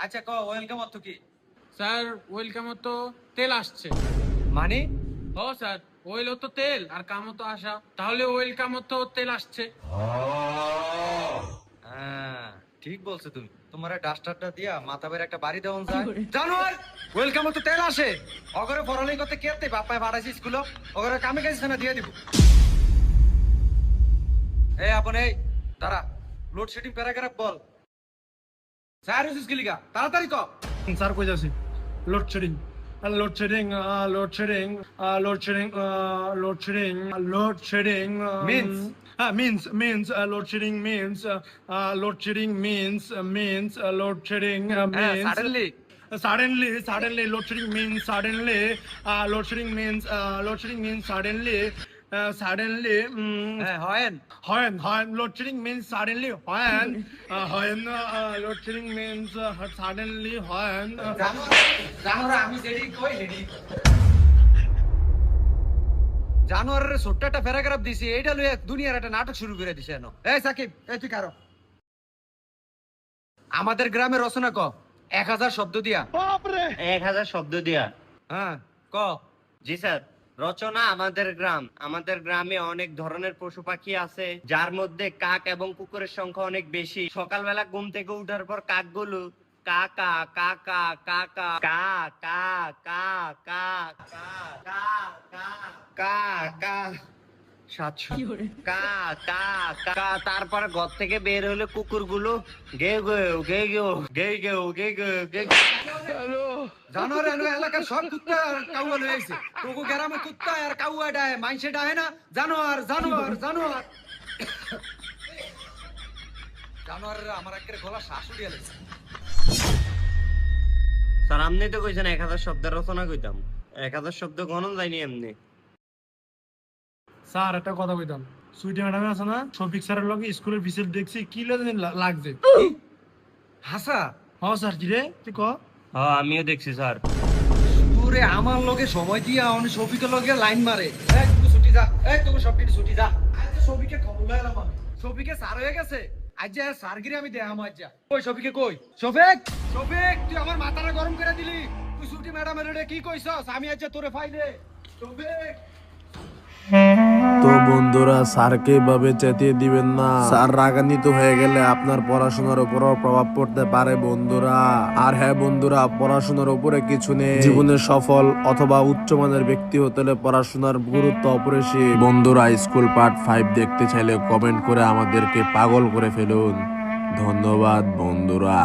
আচ্ছা ক ওয়েলকাম অর্থ কি? স্যার ওয়েলকাম তো তেল আসছে। মানে ও স্যার, ওয়েল তো তেল আর কাম তো আসা, তাহলে ওয়েলকাম তো তেল আসছে। হ্যাঁ ঠিক বলছো তুমি। তোমার ডাস্টারটা দিয়া মাথা বের একটা বাড়ি দেওয়া যায়। জানোয়ার ওয়েলকাম তো তেল আসে। অগরে পড়ালেই করতে কেতে বাপায় পাঠাইছি স্কুল, অগরে কামে কাজে না দিয়ে দিব। এই আপন এই দাঁড়া, লোডশেডিং প্যারাগ্রাফ বল। স্যার ইউসিস কিলিগা তাড়াতাড়ি ক। স্যার কই যাচ্ছি? Load shedding load shedding load shedding load shedding load shedding load shedding Means? means load shedding means load shedding means load shedding হ্যাঁ means suddenly suddenly load shedding means suddenly load shedding means suddenly suddenly হ্যাঁ হয়েন when load shedding means suddenly when load shedding means suddenly when জানোয়ার আমি যেডি কই হেডি। জানোয়ারের ছোট্ট একটা paragraph দিছি, এইটা লইয়া দুনিয়ার একটা নাটক শুরু করে দিছে এনো। এই সাকিব এই তুই কারো আমাদের গ্রামে রচনা ক 1000 শব্দ দিয়া। 1000 শব্দ দিয়া। হ্যাঁ ক। জি স্যার। রচনা আমাদের গ্রামে অনেক ধরনের পশু পাখি আছে, যার মধ্যে কাক এবং কুকুরের সংখ্যা অনেক বেশি। সকালবেলা ঘুম থেকে উঠার পর কাকগুলো কাকা কাকা কাকা কা কা কা কা কা কা কা কা 700 কা কা কা। তারপরে ঘর থেকে বের হলে কুকুরগুলো গেউ গেউ গেউ গেউ গেউ গেউ গেউ গেউ গেউ। জানোয়ার এনো এলাকার সব কুত্তা আর কাউয়া লই আইছে। তোগো গ্রামে কুত্তা আর কাউয়া ডাহে, মাইনসে ডাহে না। জানোয়ার জানোয়ার জানোয়ার জানোয়াররা আমার একের গলা শ্বাস উড়িয়ে লাইছে। স্যার আপনি তো কইছেন 1000 শব্দের রচনা কইতাম, 1000 শব্দ গণন যায়নি এমনি। স্যার একটা কথা কইতাম, সুইটি ম্যাডাম আছে না, শফিক স্যারের লগে স্কুলের ভিসিট দেখছি কি লাগছে। হাসা হ্যাঁ স্যার, কি রে তুই ক। হ্যাঁ আমিও দেখছি স্যার। পুরে আমার লগে সময় দিয়া অনেক শফিকের লগে লাইন মারে। এই তুই ছুটি যা, এই তুই সবটি ছুটি যা। আজ শফিকে খবর লাইলাম আমি, শফিকে স্যার হয়ে গেছে। আজ যে স্যারগিরি আমি দেখাম আজ যা। কই শফিকে কই? শফিক শফিক তুই আমার মাথাটা গরম করে দিলি। তুই ছুটি ম্যাডামের রে কি কইছস? আমি আজ তোরে ফাইলে শফিক। তো বন্ধুরা, স্যারকে এভাবে চেতিয়ে দিবেন না। স্যার রাগান্বিত হয়ে গেলে আপনার পড়াশোনার উপরও প্রভাব পড়তে পারে বন্ধুরা। আর হ্যাঁ বন্ধুরা, পড়াশোনার উপরে কিছু নেই, জীবনে সফল অথবা উচ্চমানের ব্যক্তি হতে হলে পড়াশোনার গুরুত্ব অপরিসীম। বন্ধুরা, স্কুল পার্ট 5 দেখতে চাইলে কমেন্ট করে আমাদেরকে পাগল করে ফেলুন। ধন্যবাদ বন্ধুরা।